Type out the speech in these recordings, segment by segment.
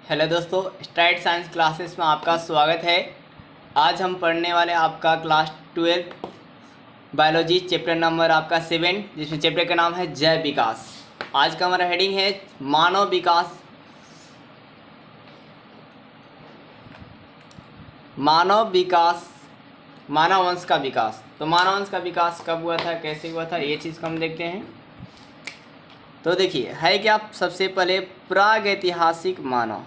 Hello दोस्तों, straight science classes में आपका स्वागत है। आज हम पढ़ने वाले आपका क्लास 12 बायोलॉजी चैप्टर नंबर आपका 7, जिसमें चैप्टर का नाम है जैव विकास। आज का हमारा हेडिंग है मानव विकास। मानव विकास, मानव वंश का विकास। तो मानव वंश का विकास कब हुआ था, कैसे हुआ था, ये चीज़ को हम देखते हैं। तो देखिए, है क्या सबसे पहले प्रागैतिहासिक मानव।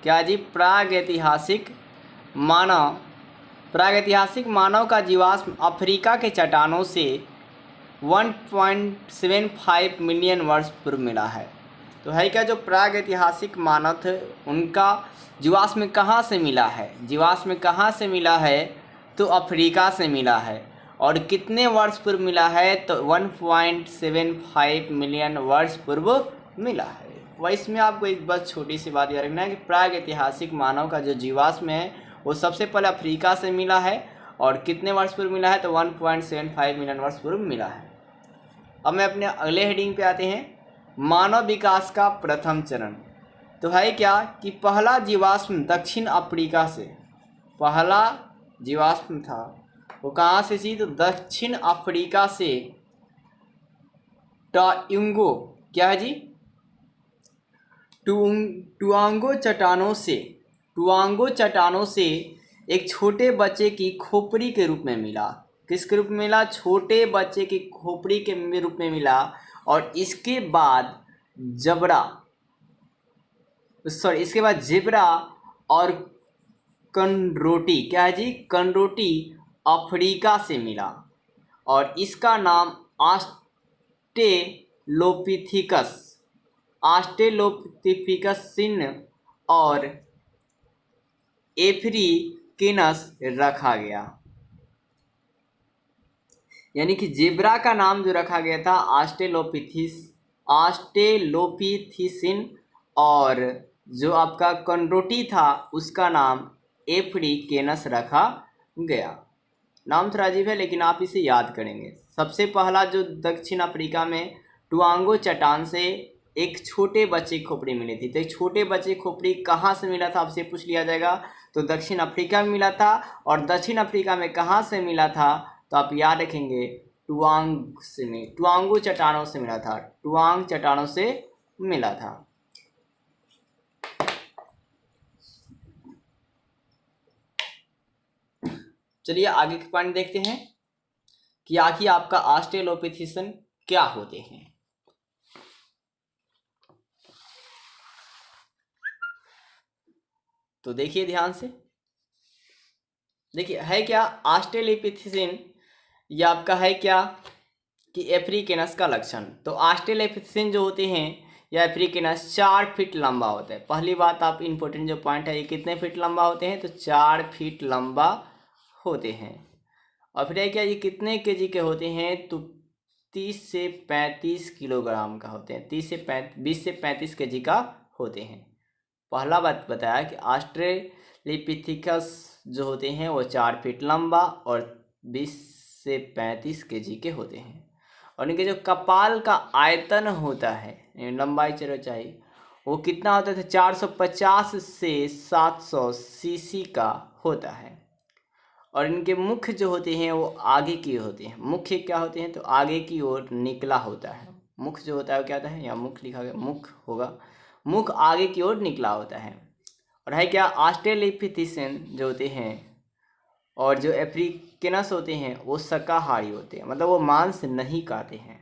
क्या जी? प्रागैतिहासिक मानव। प्रागैतिहासिक मानव का जीवाश्म अफ्रीका के चट्टानों से 1.75 मिलियन वर्ष पूर्व मिला है। तो है क्या, जो प्रागैतिहासिक मानव थे उनका जीवाश्म कहाँ से मिला है? जीवाश्म कहाँ से मिला है? तो अफ्रीका से मिला है। और कितने वर्ष पूर्व मिला है? तो 1.75 मिलियन वर्ष पूर्व मिला है। वह इसमें आपको एक बस छोटी सी बात याद रखना है कि प्रागैतिहासिक मानव का जो जीवाश्म है वो सबसे पहले अफ्रीका से मिला है। और कितने वर्ष पूर्व मिला है? तो 1.75 मिलियन वर्ष पूर्व मिला है। अब मैं अपने अगले हेडिंग पे आते हैं, मानव विकास का प्रथम चरण। तो है क्या कि पहला जीवाश्म दक्षिण अफ्रीका से, पहला जीवाश्म था वो कहाँ से थी? तो दक्षिण अफ्रीका से टाउंगो, क्या है जी? टुआंगो चट्टानों से, टुआंगो चट्टानों से एक छोटे बच्चे की खोपड़ी के रूप में मिला। किसके रूप में मिला? छोटे बच्चे की खोपड़ी के रूप में मिला। और इसके बाद जेब्रा और कंडरोटी, क्या है जी? कंडरोटी अफ्रीका से मिला। और इसका नाम आस्ट्रेलोपिथिकस और एफ्रिकेनस रखा गया। यानी कि जेब्रा का नाम जो रखा गया था आस्ट्रेलोपिथिसिन, और जो आपका कंडरोटी था उसका नाम एफ्रिकेनस रखा गया। नाम थोड़ा अजीब है लेकिन आप इसे याद करेंगे। सबसे पहला जो दक्षिण अफ्रीका में टुआंगो चट्टान से एक छोटे बच्चे की खोपड़ी मिली थी। तो एक छोटे बच्चे की खोपड़ी कहाँ से मिला था आपसे पूछ लिया जाएगा। तो दक्षिण अफ्रीका में मिला था। और दक्षिण अफ्रीका में कहाँ से मिला था? तो आप याद रखेंगे टुआंगो चट्टानों से मिला था। टुआंग चट्टानों से मिला था। चलिए आगे के पॉइंट देखते हैं कि आखिर आपका ऑस्ट्रेलोपिथिसिन क्या होते हैं। तो देखिए ध्यान से, देखिए है क्या ऑस्ट्रेलोपिथिसिन, ये आपका है क्या कि एफ्रिकेनस का लक्षण। तो ऑस्ट्रेलोपिथिसिन जो होते हैं या एफ्रिकेनस 4 फीट लंबा होता है। पहली बात, आप इंपॉर्टेंट जो पॉइंट है, ये कितने फीट लंबा होते हैं? तो 4 फीट लंबा होते हैं। और फिर क्या ये कितने केजी के होते हैं? तो 30 से 35 किलोग्राम का होते हैं। 20 से 35 केजी का होते हैं। पहला बात बताया कि ऑस्ट्रेलोपिथिकस जो होते हैं वो 4 फीट लंबा और 20 से 35 केजी के होते हैं। और इनके जो कपाल का आयतन होता है, लंबाई चौड़ाई, वो कितना होता है? 450 से 700 सीसी का होता है। और इनके मुख जो होते हैं वो आगे की होते हैं। मुख्य क्या होते हैं? तो आगे की ओर निकला होता है। मुख जो होता है वो क्या होता है? यहाँ मुख लिखा गया, मुख होगा, मुख आगे की ओर निकला होता है। और है क्या ऑस्ट्रेलोपिथिसिन जो होते हैं और जो एफ्रिकेनस होते हैं वो शाकाहारी होते हैं, मतलब वो मांस नहीं खाते हैं।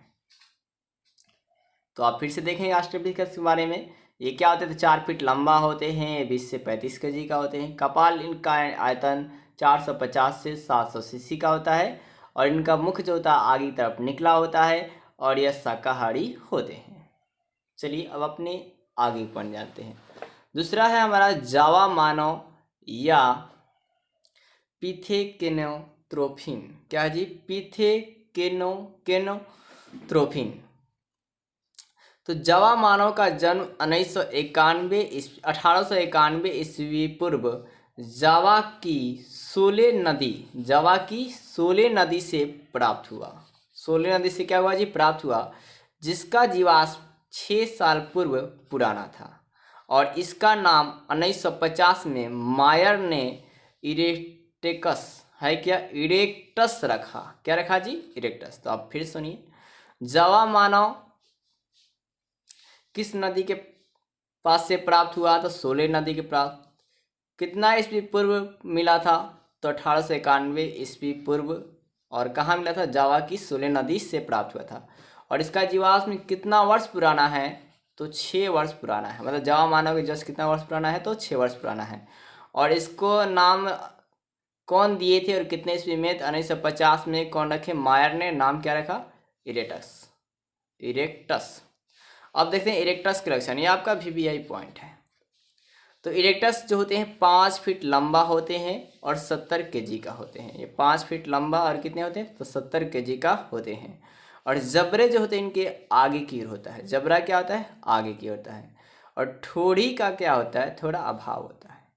तो आप फिर से देखेंगे ऑस्ट्रेलोपिथिकस के बारे में। ये क्या होते हैं? तो 4 फीट लंबा होते हैं, 20 से 35 केजी का होते हैं। कपाल इनका आयतन 450 से 700 सीसी का होता है। और इनका मुख जो होता है आगे की तरफ निकला होता है। और यह शाकाहारी होते हैं। चलिए अब अपने आगे पढ़ जाते हैं। दूसरा है हमारा जावा मानव या पिथेकेनोथ्रोपिन। क्या है जी? पिथेकेनोथ्रोपिन। तो जावा मानव का जन्म 1891 ईस्वी पूर्व जावा की सोले नदी से प्राप्त हुआ। सोले नदी से क्या हुआ जी? प्राप्त हुआ, जिसका जीवाश्म 6 साल पूर्व पुराना था। और इसका नाम 1950 में मायर ने इरेक्टस है क्या, इरेक्टस रखा। क्या रखा जी, इरेक्टस। तो आप फिर सुनिए, जावा मानव किस नदी के पास से प्राप्त हुआ? तो सोले नदी के प्राप्त। कितना ईस्वी पूर्व मिला था? तो 1891 ईस्वी पूर्व। और कहाँ मिला था? जावा की सोले नदी से प्राप्त हुआ था। और इसका जीवाश्म कितना वर्ष पुराना है? तो 6 वर्ष पुराना है। मतलब जावा मानव के जस्ट कितना वर्ष पुराना है? तो 6 वर्ष पुराना है। और इसको नाम कौन दिए थे और कितने ईस्वी में? तो 1950 में। कौन रखे? मायर ने। नाम क्या रखा? Erectus, erectus. अब देखते हैं इरेक्टस के लक्षण। ये आपका VBI पॉइंट है। तो इरेक्टस जो होते हैं 5 फीट लंबा होते हैं और 70 केजी का होते हैं। ये 5 फीट लंबा और कितने होते हैं? तो 70 केजी का होते हैं। और जबरे जो होते हैं इनके आगे की ओर होता है। जबरा क्या होता है? आगे की होता है। और ठोड़ी का क्या होता है? थोड़ा अभाव होता है।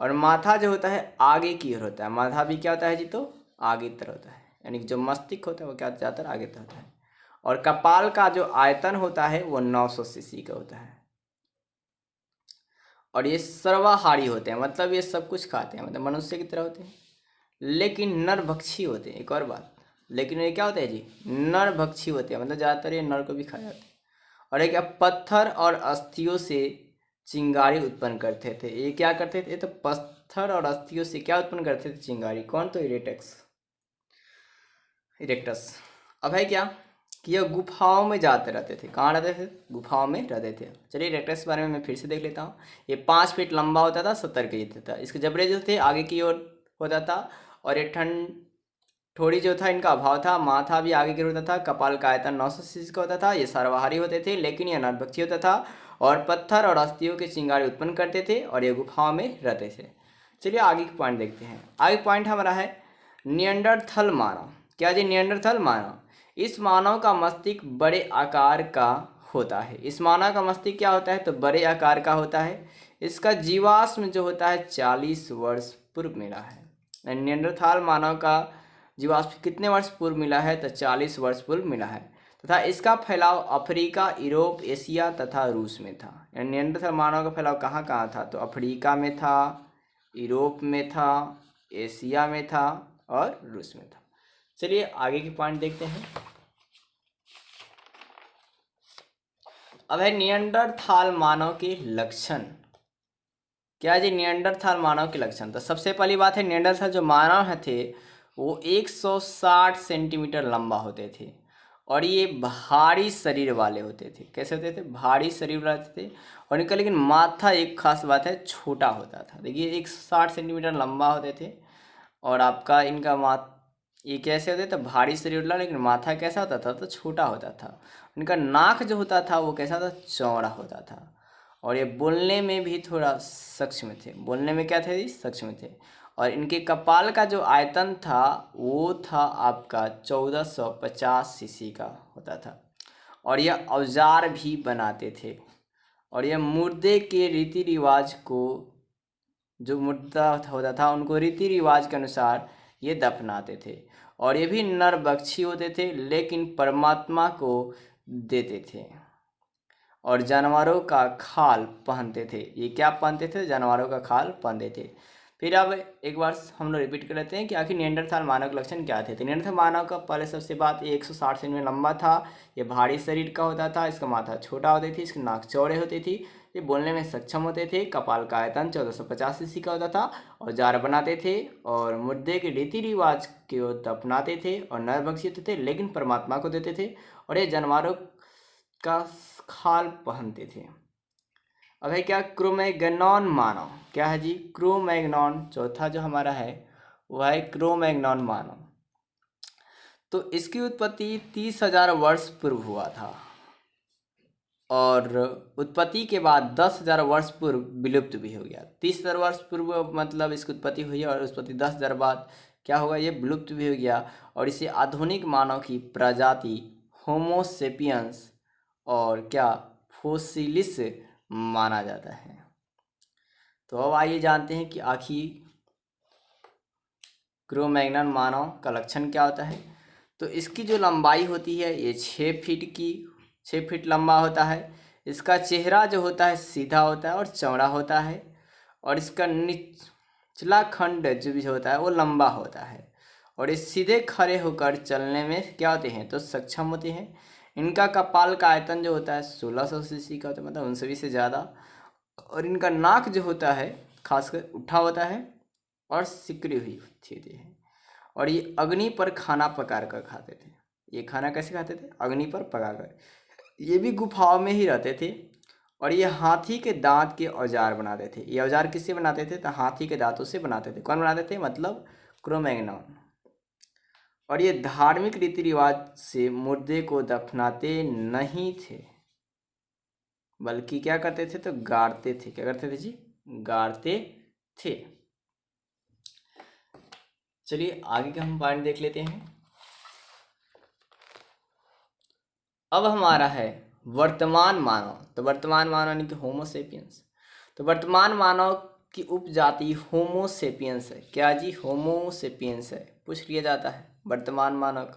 और माथा जो होता है आगे की ओर होता है। माथा भी क्या होता है जी? तो आगे की तरफ होता है। यानी कि जो मस्तिष्क होता है वो क्या ज़्यादातर आगे तरफ होता है। और कपाल का जो आयतन होता है वो 900 सीसी का होता है। और ये सर्वाहारी होते हैं, मतलब ये सब कुछ खाते हैं, मतलब मनुष्य की तरह होते हैं, लेकिन नरभक्षी होते हैं। एक और बात, लेकिन ये क्या होते हैं जी? नरभक्षी होते हैं, मतलब ज़्यादातर ये नर को भी खा जाते हैं। और ये क्या? पत्थर और अस्थियों से चिंगारी उत्पन्न करते थे। ये क्या करते थे? तो पत्थर और अस्थियों से क्या उत्पन्न करते थे? चिंगारी। कौन? तो इरेक्टस, इरेक्टस। अब है क्या कि ये गुफाओं में जाते रहते थे। कहाँ रहते थे? गुफाओं में रहते थे। चलिए इरेक्टस के बारे में मैं फिर से देख लेता हूँ। ये 5 फीट लंबा होता था, 70 केजी था। इसके जबड़े जो थे आगे की ओर होता था। और ये ठोड़ी जो था इनका अभाव था। माथा भी आगे की ओर होता था। कपाल का आयतन 900 सीसी का होता था। ये सर्वाहारी होते थे, लेकिन ये नरभक्षी होता था। और पत्थर और अस्थियों के चिंगारी उत्पन्न करते थे। और ये गुफाओं में रहते थे। चलिए आगे के पॉइंट देखते हैं। आगे पॉइंट हमारा है नियंडरथल मानव। क्या जी? नियंडरथल मानव। इस मानव का मस्तिष्क बड़े आकार का होता है। इस मानव का मस्तिष्क क्या होता है? तो बड़े आकार का होता है। इसका जीवाश्म जो होता है 40 वर्ष पूर्व मिला है। नियंडरथाल मानव का जीवाश्म कितने वर्ष पूर्व मिला है? तो 40 वर्ष पूर्व मिला है। तथा इसका फैलाव अफ्रीका, यूरोप, एशिया तथा रूस में था। नियंडरथाल मानव का फैलाव कहाँ कहाँ था? तो अफ्रीका में था, यूरोप में था, एशिया में था और रूस में था। चलिए आगे की पॉइंट देखते हैं। अब है नियंडरथाल मानव के लक्षण। क्या जी? नियंडरथाल मानव के लक्षण। तो सबसे पहली बात है, नियंडरथाल जो मानव थे वो 160 सेंटीमीटर लंबा होते थे। और ये भारी शरीर वाले होते थे। कैसे होते थे? भारी शरीर वाले थे। और इनका लेकिन माथा, एक खास बात है, छोटा होता था। देखिए 160 सेंटीमीटर लंबा होते थे। और आपका इनका ये कैसे होते? तो भारी शरीर वाला, लेकिन माथा कैसा होता था? तो छोटा होता था। इनका नाक जो होता था वो कैसा था? चौड़ा होता था। और ये बोलने में भी थोड़ा सक्षम थे। बोलने में क्या थे? सक्षम थे। और इनके कपाल का जो आयतन था वो था आपका 1450 सीसी का होता था। और यह औजार भी बनाते थे। और यह मुर्दे के रीति रिवाज को, जो मुर्दा होता था उनको रीति रिवाज के अनुसार ये दफनाते थे। और ये भी नरभक्षी होते थे, लेकिन परमात्मा को देते थे। और जानवरों का खाल पहनते थे। ये क्या पहनते थे? जानवरों का खाल पहनते थे। फिर अब एक बार हम लोग रिपीट कर लेते हैं कि आखिर नियंडरथाल मानव के लक्षण क्या थे। तो नियंडरथाल मानव का पहले सबसे बात, ये 160 सेंटीमीटर लंबा था। ये भारी शरीर का होता था। इसका माथा छोटा होती थी। इसकी नाक चौड़े होती थी। ये बोलने में सक्षम होते थे। कपाल का आयतन 1450 सीसी का होता था। और जार बनाते थे। और मुर्दे के रीति रिवाज को दफनाते थे। और नरभक्षी होते थे, लेकिन परमात्मा को देते थे। और ये जानवरों का खाल पहनते थे। अब है क्या? क्रोमैग्नॉन मानव। क्या है जी? क्रोमैग्नॉन। चौथा जो हमारा है वह है क्रोमैग्नॉन मानव। तो इसकी उत्पत्ति 30,000 वर्ष पूर्व हुआ था। और उत्पत्ति के बाद 10,000 वर्ष पूर्व विलुप्त भी हो गया। 30,000 वर्ष पूर्व मतलब इसकी उत्पत्ति हुई है, और उत्पत्ति 10,000 बाद क्या होगा? ये विलुप्त भी हो गया। और इसे आधुनिक मानव की प्रजाति होमोसेपियंस और क्या फोसिलिस माना जाता है। तो अब आइए जानते हैं कि आखिर क्रोमैग्नन मानव का लक्षण क्या होता है। तो इसकी जो लंबाई होती है ये 6 फीट लंबा होता है। इसका चेहरा जो होता है सीधा होता है और चौड़ा होता है, और इसका निचला खंड जो भी होता है वो लंबा होता है, और ये सीधे खड़े होकर चलने में क्या होते हैं तो सक्षम होते हैं। इनका कपाल का आयतन जो होता है 1600 सीसी का होता है, मतलब उनसे भी से ज़्यादा। और इनका नाक जो होता है खासकर उठा होता है और सिकड़ी हुई होती है। और ये अग्नि पर खाना पका कर खाते थे। ये खाना कैसे खाते थे? अग्नि पर पकाकर। ये भी गुफाओं में ही रहते थे। और ये हाथी के दांत के औजार बनाते थे। ये औजार किससे बनाते थे? तो हाथी के दांतों से बनाते थे। कौन बनाते थे? मतलब क्रोमैग्नॉन। और ये धार्मिक रीति रिवाज से मुर्दे को दफनाते नहीं थे, बल्कि क्या करते थे तो गाड़ते थे। क्या करते थे जी? गाड़ते थे। चलिए आगे का हम पॉइंट देख लेते हैं। अब हमारा है वर्तमान मानव। तो वर्तमान मानव यानी कि होमोसेपियंस। तो वर्तमान मानव की उपजाति होमोसेपियंस है। क्या जी? होमोसेपियंस है। पूछ लिया जाता है वर्तमान मानव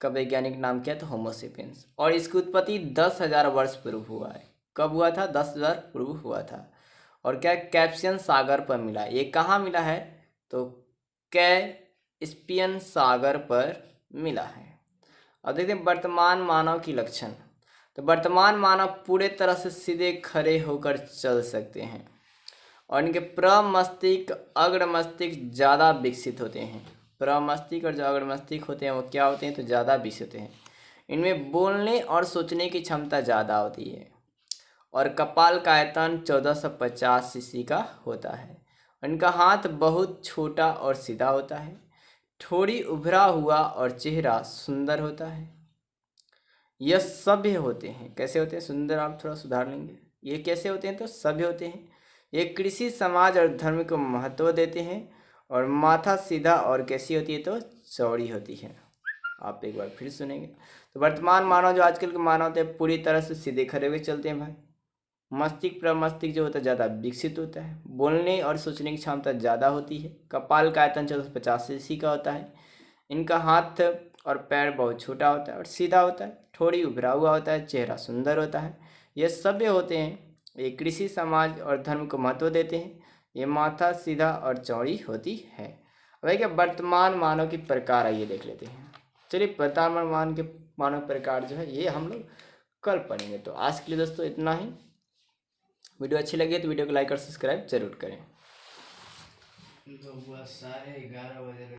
का वैज्ञानिक नाम क्या है? तो होमोसेपियंस। और इसकी उत्पत्ति 10,000 वर्ष पूर्व हुआ है। कब हुआ था? 10,000 पूर्व हुआ था। और क्या? कैस्पियन सागर पर मिला। ये कहाँ मिला है? तो कैस्पियन सागर पर मिला है। अब देखते हैं वर्तमान मानव की लक्षण। तो वर्तमान मानव पूरे तरह से सीधे खड़े होकर चल सकते हैं, और इनके प्रमस्तिष्क अग्र मस्तिष्क ज़्यादा विकसित होते हैं। प्रमस्तिष्क और जो अग्र मस्तिष्क होते हैं वो क्या होते हैं? तो ज़्यादा विकसित होते हैं। इनमें बोलने और सोचने की क्षमता ज़्यादा होती है। और कपाल का आयतन 1450 सीसी का होता है। इनका हाथ बहुत छोटा और सीधा होता है। ठोड़ी उभरा हुआ और चेहरा सुंदर होता है। यह सभ्य होते हैं। कैसे होते हैं? सुंदर आप थोड़ा सुधार लेंगे। ये कैसे होते हैं? तो सभ्य होते हैं। ये कृषि समाज और धर्म को महत्व देते हैं। और माथा सीधा और कैसी होती है? तो चौड़ी होती है। आप एक बार फिर सुनेंगे। तो वर्तमान मानव जो आजकल के मानव होते हैं पूरी तरह से सीधे खड़े हुए चलते हैं भाई। मस्तिष्क प्रमस्तिष्क जो होता है ज़्यादा विकसित होता है। बोलने और सोचने की क्षमता ज़्यादा होती है। कपाल का आयतन 1450 सीसी का होता है। इनका हाथ और पैर बहुत छोटा होता है और सीधा होता है। ठोड़ी उभरा हुआ होता है। चेहरा सुंदर होता है। ये सभ्य होते हैं। ये कृषि समाज और धर्म को महत्व देते हैं। ये माथा सीधा और चौड़ी होती है। अब क्या वर्तमान मानव के प्रकार आइए देख लेते हैं। चलिए वर्तमान मानव प्रकार जो है ये हम लोग कल पढ़ेंगे। तो आज के लिए दोस्तों इतना ही। वीडियो अच्छी लगी तो वीडियो को लाइक और सब्सक्राइब जरूर करें। तो बस साढ़े 11 बजे